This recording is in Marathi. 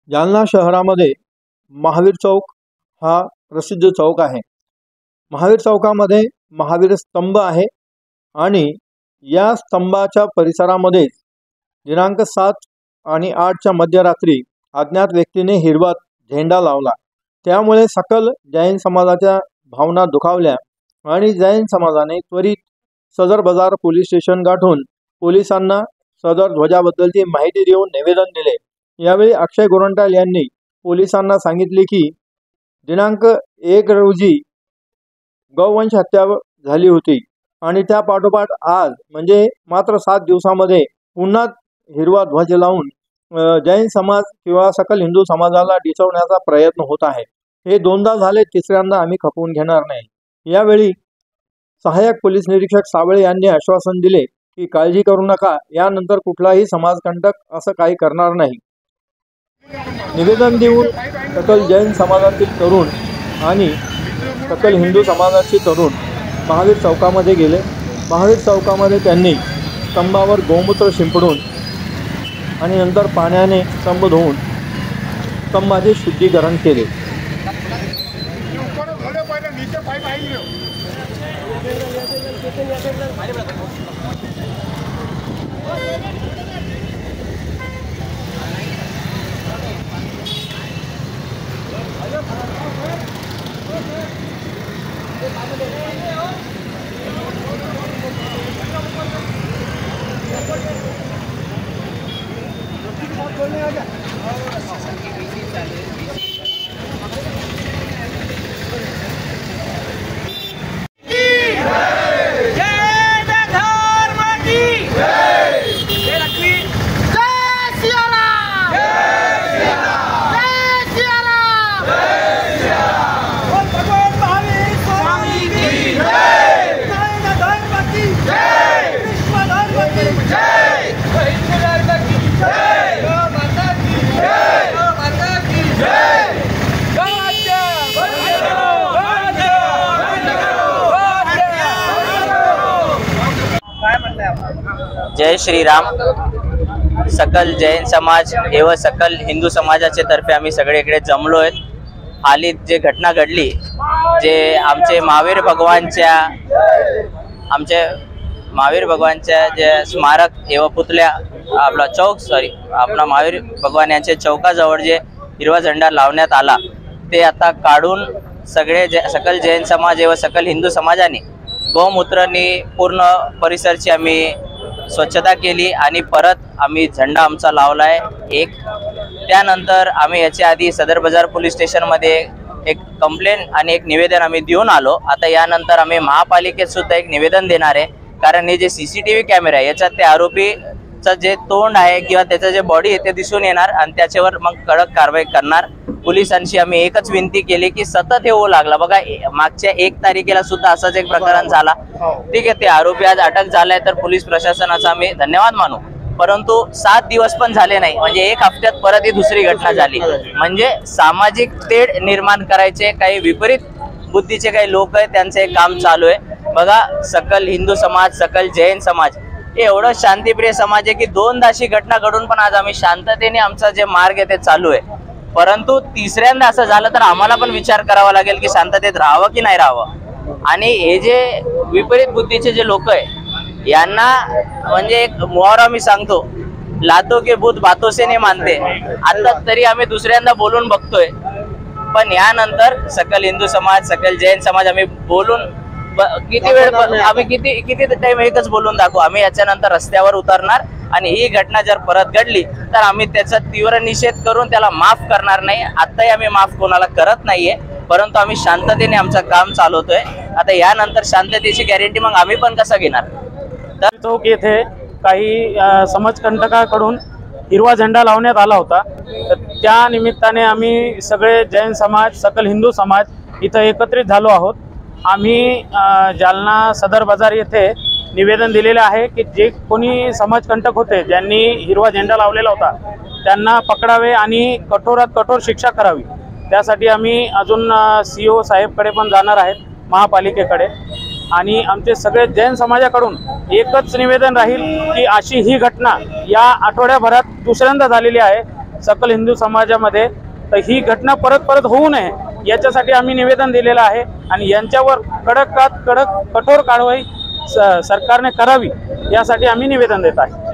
जालना शहरामध्ये महावीर चौक हा प्रसिद्ध चौक आहे। महावीर चौकामध्ये महावीर स्तंभ आहे आणि या स्तंभाच्या परिसरामध्ये दिनांक 7 आणि 8 च्या मध्यरात्री अज्ञात व्यक्तीने हिरवा झेंडा लावला। त्यामुळे सकल जैन समाजाच्या भावना दुखावल्या आणि जैन समाजाने त्वरित सदर बाजार पोलीस स्टेशन गाठून पोलिसांना सदर ध्वजाबद्दलची माहिती देऊन निवेदन दिले। यावेळी अक्षय गोरंट्याल यांनी पोलिसांना सांगितले की दिनांक 1 रोजी गौवंश हत्या झाली होती आणि त्या पाठोपाठ आज म्हणजे मात्र 7 दिवसामध्ये पुन्हा हिरवा ध्वज लावून जैन समाज किंवा सकल हिंदू समाजाला डिसवण्याचा प्रयत्न होत आहे। हे दोनदा झाले, तिसऱ्यांदा आम्ही खपवून घेणार नाही। यावेळी सहाय्यक पोलीस निरीक्षक सावळे यांनी आश्वासन दिले की काळजी करू नका, यानंतर कुठलाही समाजकंटक असं काही करणार नाही। निवेदन देऊन सकल जैन समाजातील तरुण आणि सकल हिंदू समाजाचे तरुण महावीर चौकामध्ये गेले। महावीर चौकामध्ये त्यांनी स्तंभावर गोमूत्र शिंपडून आणि नंतर पाण्याने स्तंभ धुवून स्तंभाचे शुद्धीकरण केले। जय श्रीराम। सकल जैन समाज एवं सकल हिंदू समाजाचे तर्फे आम्ही सगळे इकडे जमलो आहेत। हाली जे घटना घडली, जे आमचे महावीर भगवानच्या जे स्मारक एवं पुतळ्या आपला चौक आपला महावीर भगवान यांचे चौकाजवळ जे हिरवा झेंडा लावण्यात आला, ते आता काढून सगळे सकल जैन समाज एवं सकल हिंदू समाजाने गोमूत्राने पूर्ण परिसरची आम्ही स्वच्छता केली आणि परत आम्ही झेंडा आमचा लावलाय एक। त्यानंतर आम्ही याच्या आधी सदर बाजार पोलीस स्टेशनमध्ये एक कंप्लेंट आणि एक निवेदन आम्ही देऊन आलो। आता यानंतर आम्ही महापालिकेत सुद्धा एक निवेदन देणार आहे, कारण हे जे CCTV कॅमेरा आहे याच्यात ते आरोपीचं जे तोंड आहे किंवा त्याचं जे बॉडी आहे ते दिसून येणार आणि त्याच्यावर मग कडक कारवाई करणार। पोलिसांशी आम्ही एकच विनंती केली की सतत हे होऊ लागला। बघा, मागच्या 1 तारखेला सुद्धा असाच एक प्रकरण झाला। ठीक आहे, ते आरोपी आज अटक झालाय तर पोलीस प्रशासनाचा आम्ही धन्यवाद मानू, परंतु 7 दिवस पण झाले नाही, म्हणजे 1 हफ्त्यात परत ही दुसरी घटना झाली। म्हणजे सामाजिक तेढ निर्माण करायचे काही विपरीत बुद्धीचे काही लोक आहेत, त्यांचे काम चालू आहे। बघा, सकल हिंदू समाज, सकल जैन समाज हे एवढं शांतिप्रिय समाज आहे की 2दा अशी घटना घडून पण आज आम्ही शांततेने आमचा जे मार्ग आहे ते चालू आहे। परंतु तिसऱ्यांदा असं झालं तर आम्हाला पण विचार करावा लागेल की शांततेत राहावं की नाही राहावं। आणि हे जे विपरीत बुद्धीचे जे लोक आहे यांना म्हणजे एक मुहावरा मी सांगतो, लातो के भूत बातों से नहीं मानते। आता तरी आम्ही दुसऱ्यांदा बोलून बघतोय, पण यानंतर सकल हिंदू समाज, सकल जैन समाज आम्ही बोलून किती वेळ आम्ही किती टाइम एकच बोलून दाखवू। आम्ही याच्यानंतर रस्त्यावर उतरणार आणि ही घटना जर परत घडली तर आम्ही त्याचा तीव्र निषेध करून त्याला माफ करणार नाही। आताही आम्ही माफ कोणाला करत नाहीये, परंतु आम्ही शांततेने आमचं काम चालवतोय। आता यानंतर शांततेची गॅरंटी मग आम्ही पण कसं घेणार? तर चौक येथे काही समाजकंटकाकडून हिरवा झेंडा लावण्यात आला होता, तर त्या निमित्ताने आम्ही सगळे जैन समाज, सकल हिंदू समाज इथं एकत्रित झालो आहोत। आम्ही जालना सदर बाजार येथे निवेदन दिलेले आहे की जे कोणी समाजकंटक होते, ज्यांनी हिरवा झेंडा लावलेला होता, त्यांना पकडावे आणि कठोरात कठोर शिक्षा करावी। त्यासाठी आम्ही अजून CO साहेबकडे पण जाणार आहेत, महापालिकेकडे। आणि आमचे सगळे जैन समाजाकडून एकच निवेदन राहील की अशी ही घटना या आठवड्याभरात दुसऱ्यांदा झालेली आहे, सकल हिंदू समाजामध्ये, तर ही घटना परत परत होऊ नये याच्यासाठी आम्ही निवेदन दिलेलं आहे आणि यांच्यावर कडकात कडक कठोर कारवाई सरकारने करावी यासाठी आम्ही निवेदन देत आहे.